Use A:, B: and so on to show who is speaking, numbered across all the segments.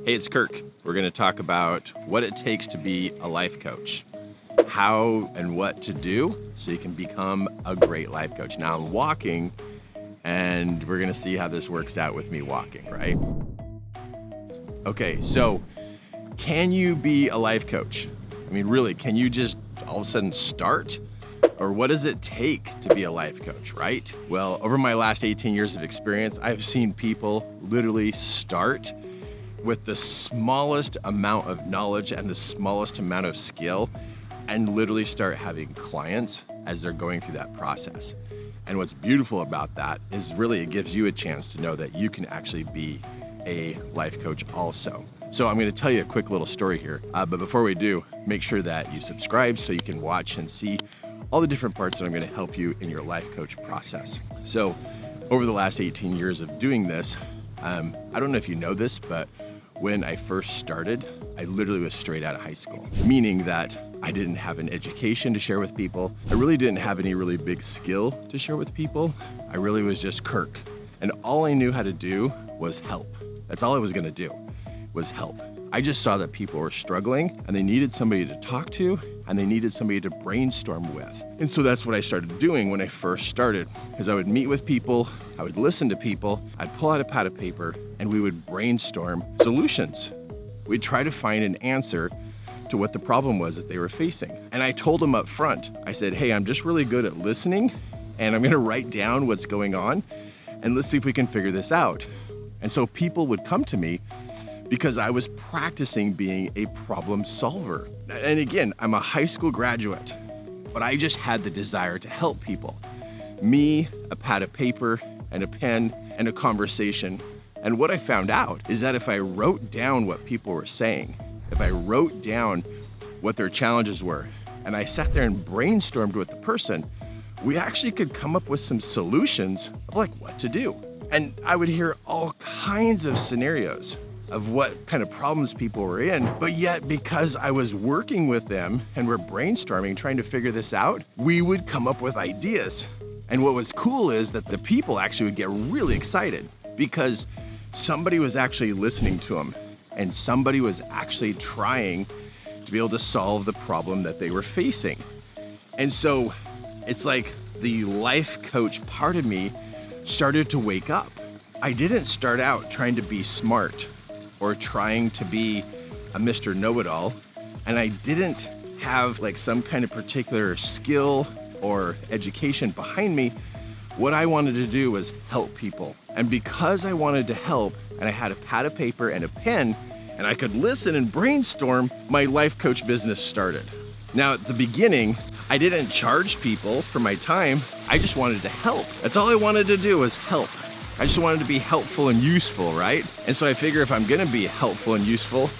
A: Hey, it's Kirk. We're going to talk about what it takes to be a life coach, how and what to do so you can become a great life coach. Now I'm walking, and we're going to see how this works out with me walking, right? Okay, so can you be a life coach? I mean, really, can you just all of a sudden start? Or what does it take to be a life coach, right? Well, over my last 18 years of experience, I've seen people literally start with the smallest amount of knowledge and the smallest amount of skill and literally start having clients as they're going through that process. And what's beautiful about that is really it gives you a chance to know that you can actually be a life coach also. So I'm going to tell you a quick little story here. But before we do, make sure that you subscribe so you can watch and see all the different parts that I'm going to help you in your life coach process. So over the last 18 years of doing this, I don't know if you know this, but when I first started, I literally was straight out of high school, meaning that I didn't have an education to share with people. I really didn't have any really big skill to share with people. I really was just Kirk. And all I knew how to do was help. That's all I was gonna do, was help. I just saw that people were struggling and they needed somebody to talk to and they needed somebody to brainstorm with. And so that's what I started doing when I first started, is I would meet with people, I would listen to people, I'd pull out a pad of paper and we would brainstorm solutions. We'd try to find an answer to what the problem was that they were facing. And I told them up front, I said, hey, I'm just really good at listening and I'm gonna write down what's going on and let's see if we can figure this out. And so people would come to me because I was practicing being a problem solver. And again, I'm a high school graduate, but I just had the desire to help people. Me, a pad of paper and a pen and a conversation. And what I found out is that if I wrote down what people were saying, if I wrote down what their challenges were, and I sat there and brainstormed with the person, we actually could come up with some solutions of like what to do. And I would hear all kinds of scenarios of what kind of problems people were in, but yet because I was working with them and we're brainstorming, trying to figure this out, we would come up with ideas. And what was cool is that the people actually would get really excited because somebody was actually listening to them and somebody was actually trying to be able to solve the problem that they were facing. And so it's like the life coach part of me started to wake up. I didn't start out trying to be smart or trying to be a Mr. Know-it-all. And I didn't have like some kind of particular skill or education behind me. What I wanted to do was help people. And because I wanted to help and I had a pad of paper and a pen and I could listen and brainstorm, my life coach business started. Now at the beginning, I didn't charge people for my time. I just wanted to help. That's all I wanted to do was help. I just wanted to be helpful and useful, right? And so I figure if I'm gonna be helpful and useful,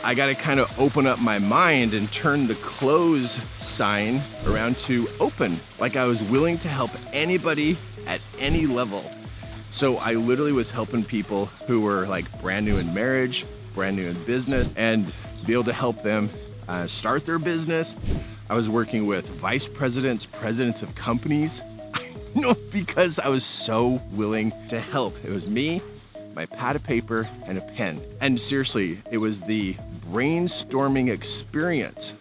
A: I gotta kind of open up my mind and turn the close sign around to open. Like I was willing to help anybody at any level. So I literally was helping people who were like brand new in marriage, brand new in business, and be able to help them start their business. I was working with vice presidents, presidents of companies, because I was so willing to help. It was me, my pad of paper, and a pen. And seriously, it was the brainstorming experience.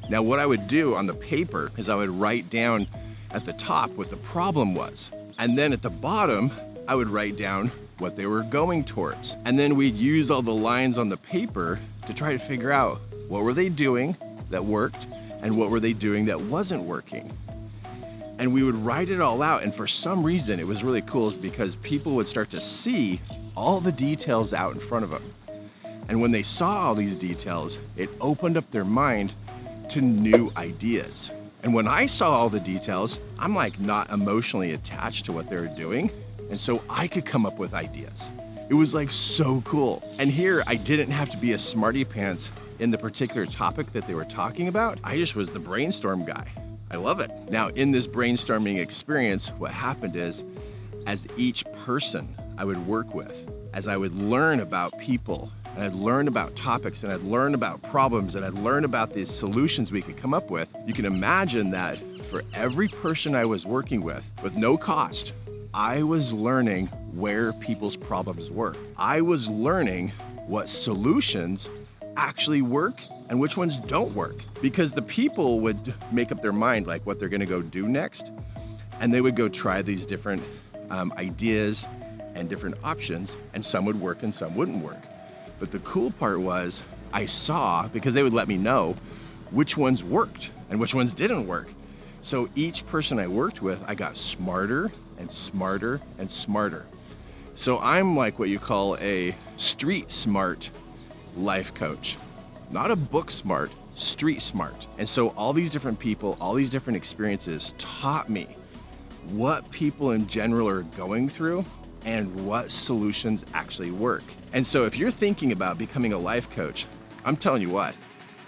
A: Now, what I would do on the paper is I would write down at the top what the problem was. And then at the bottom, I would write down what they were going towards. And then we'd use all the lines on the paper to try to figure out what were they doing that worked and what were they doing that wasn't working. And we would write it all out. And for some reason, it was really cool is because people would start to see all the details out in front of them. And when they saw all these details, it opened up their mind to new ideas. And when I saw all the details, I'm like not emotionally attached to what they were doing. And so I could come up with ideas. It was like so cool. And here I didn't have to be a smarty pants in the particular topic that they were talking about. I just was the brainstorm guy. I love it. Now, in this brainstorming experience, what happened is, as each person I would work with, as I would learn about people, and I'd learn about topics, and I'd learn about problems, and I'd learn about the solutions we could come up with, you can imagine that for every person I was working with no cost, I was learning where people's problems were. I was learning what solutions actually work and which ones don't work. Because the people would make up their mind like what they're gonna go do next, and they would go try these different ideas and different options, and some would work and some wouldn't work. But the cool part was I saw, because they would let me know which ones worked and which ones didn't work. So each person I worked with, I got smarter and smarter and smarter. So I'm like what you call a street smart life coach, not a book smart, street smart. And so all these different people, all these different experiences taught me what people in general are going through and what solutions actually work. And so if you're thinking about becoming a life coach, I'm telling you what,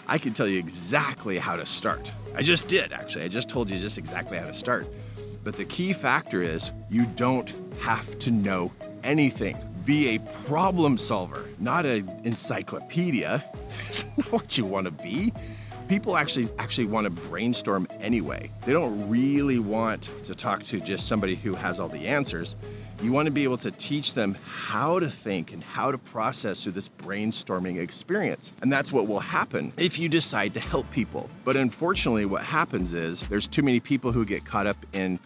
A: I can tell you exactly how to start. I just did, actually. I just told you just exactly how to start. But the key factor is you don't have to know anything. Be a problem solver, not an encyclopedia. That's not what you want to be. People actually want to brainstorm anyway. They don't really want to talk to just somebody who has all the answers. You want to be able to teach them how to think and how to process through this brainstorming experience. And that's what will happen if you decide to help people. But unfortunately, what happens is there's too many people who get caught up in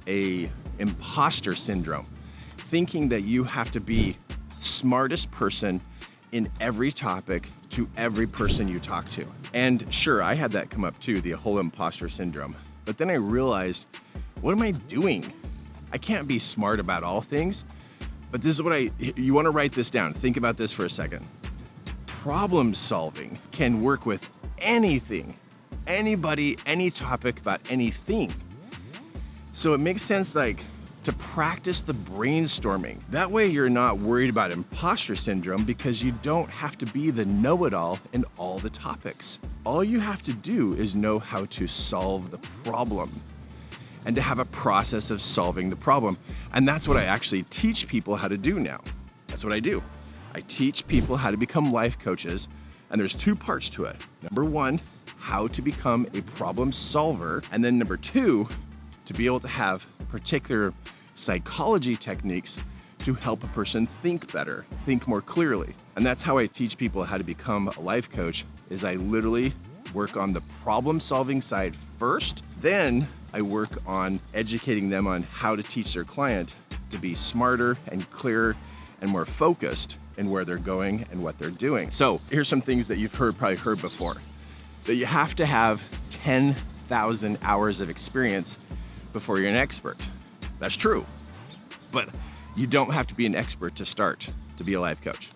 A: a imposter syndrome, thinking that you have to be smartest person in every topic to every person you talk to. And sure, I had that come up too, the whole imposter syndrome. But then I realized, what am I doing? I can't be smart about all things, but this is what you wanna write this down. Think about this for a second. Problem solving can work with anything, anybody, any topic about anything. So it makes sense to practice the brainstorming. That way you're not worried about imposter syndrome because you don't have to be the know-it-all in all the topics. All you have to do is know how to solve the problem and to have a process of solving the problem. And that's what I actually teach people how to do now. That's what I do. I teach people how to become life coaches, and there's two parts to it. Number one, how to become a problem solver. And then number two, to be able to have particular psychology techniques to help a person think better, think more clearly. And that's how I teach people how to become a life coach, is I literally work on the problem solving side first, then I work on educating them on how to teach their client to be smarter and clearer and more focused in where they're going and what they're doing. So here's some things that you've probably heard before, that you have to have 10,000 hours of experience before you're an expert. That's true, but you don't have to be an expert to start to be a life coach.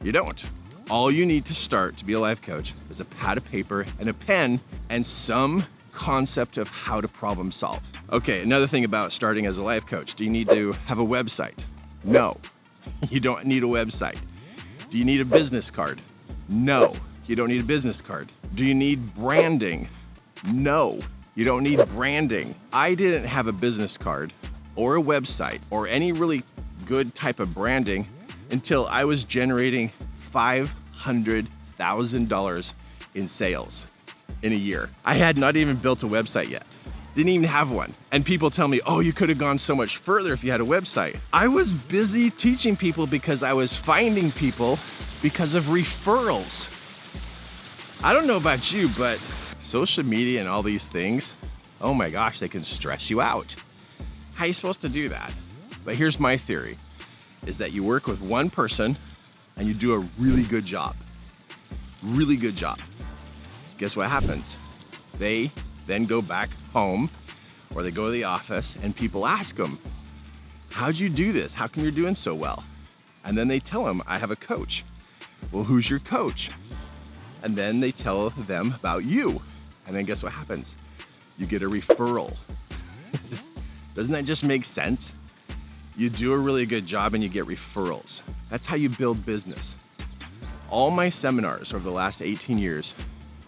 A: You don't. All you need to start to be a life coach is a pad of paper and a pen and some concept of how to problem solve. Okay, another thing about starting as a life coach, do you need to have a website? No, you don't need a website. Do you need a business card? No, you don't need a business card. Do you need branding? No, you don't need branding. I didn't have a business card or a website or any really good type of branding until I was generating $500,000 in sales in a year. I had not even built a website yet. Didn't even have one. And people tell me, oh, you could have gone so much further if you had a website. I was busy teaching people because I was finding people because of referrals. I don't know about you, but social media and all these things, oh my gosh, they can stress you out. How are you supposed to do that? But here's my theory, is that you work with one person and you do a really good job. Really good job. Guess what happens? They then go back home or they go to the office and people ask them, how'd you do this? How come you're doing so well? And then they tell them, I have a coach. Well, who's your coach? And then they tell them about you. And then guess what happens? You get a referral. Doesn't that just make sense? You do a really good job and you get referrals. That's how you build business. All my seminars over the last 18 years,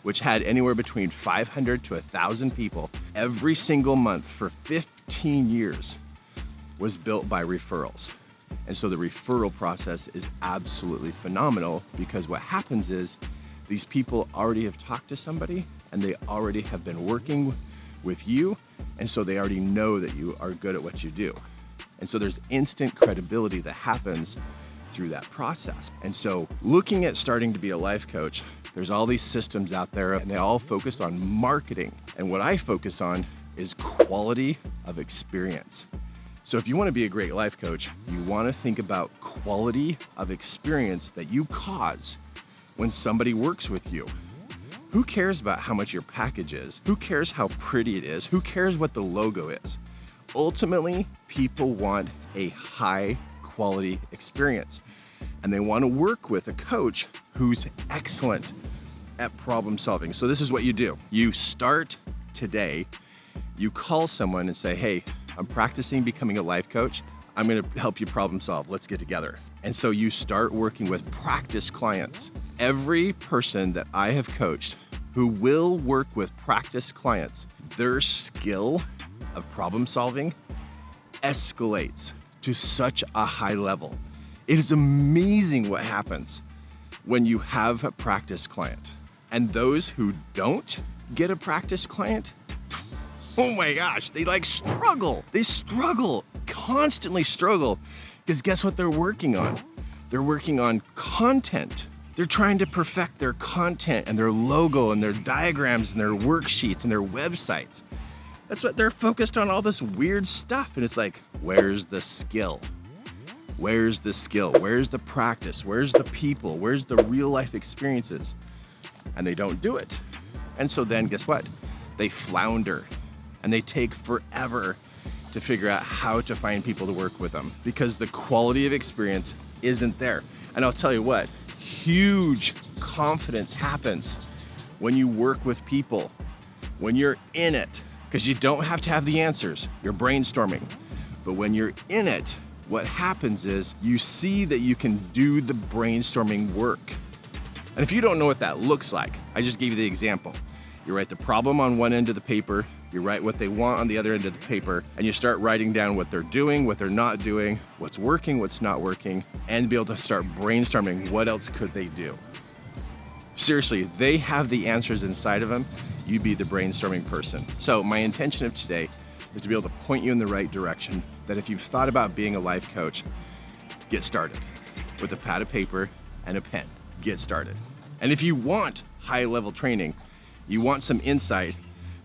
A: which had anywhere between 500 to 1,000 people every single month for 15 years, was built by referrals. And so the referral process is absolutely phenomenal because what happens is these people already have talked to somebody and they already have been working with you. And so they already know that you are good at what you do. And so there's instant credibility that happens through that process. And so looking at starting to be a life coach, there's all these systems out there and they all focus on marketing. And what I focus on is quality of experience. So if you want to be a great life coach, you want to think about quality of experience that you cause when somebody works with you. Who cares about how much your package is? Who cares how pretty it is? Who cares what the logo is? Ultimately, people want a high quality experience, and they want to work with a coach who's excellent at problem solving. So this is what you do. You start today, you call someone and say, hey, I'm practicing becoming a life coach. I'm gonna help you problem solve. Let's get together. And so you start working with practice clients. Every person that I have coached who will work with practice clients, their skill of problem solving escalates to such a high level. It is amazing what happens when you have a practice client. And those who don't get a practice client, oh my gosh, they like struggle. They struggle, constantly struggle, because guess what they're working on? They're working on content. They're trying to perfect their content and their logo and their diagrams and their worksheets and their websites. That's what they're focused on, all this weird stuff. And it's like, where's the skill? Where's the skill? Where's the practice? Where's the people? Where's the real life experiences? And they don't do it. And so then guess what? They flounder and they take forever to figure out how to find people to work with them because the quality of experience isn't there. And I'll tell you what, huge confidence happens when you work with people, when you're in it, because you don't have to have the answers, you're brainstorming. But when you're in it, what happens is you see that you can do the brainstorming work. And if you don't know what that looks like, I just gave you the example. You write the problem on one end of the paper, you write what they want on the other end of the paper, and you start writing down what they're doing, what they're not doing, what's working, what's not working, and be able to start brainstorming what else could they do. Seriously, they have the answers inside of them. You be the brainstorming person. So my intention of today is to be able to point you in the right direction, that if you've thought about being a life coach, get started with a pad of paper and a pen. Get started. And if you want high-level training, you want some insight,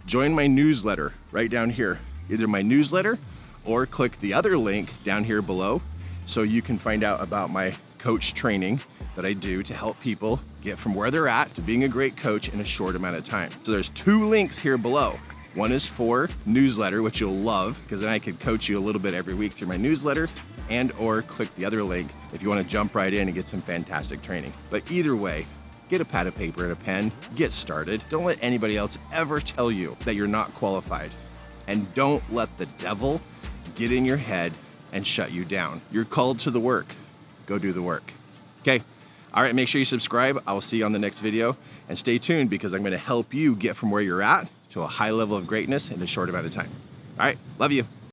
A: join my newsletter right down here. Either my newsletter or click the other link down here below so you can find out about my coach training that I do to help people get from where they're at to being a great coach in a short amount of time. So there's 2 links here below. One is for newsletter, which you'll love, because then I can coach you a little bit every week through my newsletter, and or click the other link if you want to jump right in and get some fantastic training. But either way, get a pad of paper and a pen, get started. Don't let anybody else ever tell you that you're not qualified. And don't let the devil get in your head and shut you down. You're called to the work. Go do the work. Okay? All right, make sure you subscribe. I will see you on the next video. And stay tuned because I'm going to help you get from where you're at to a high level of greatness in a short amount of time. All right, love you.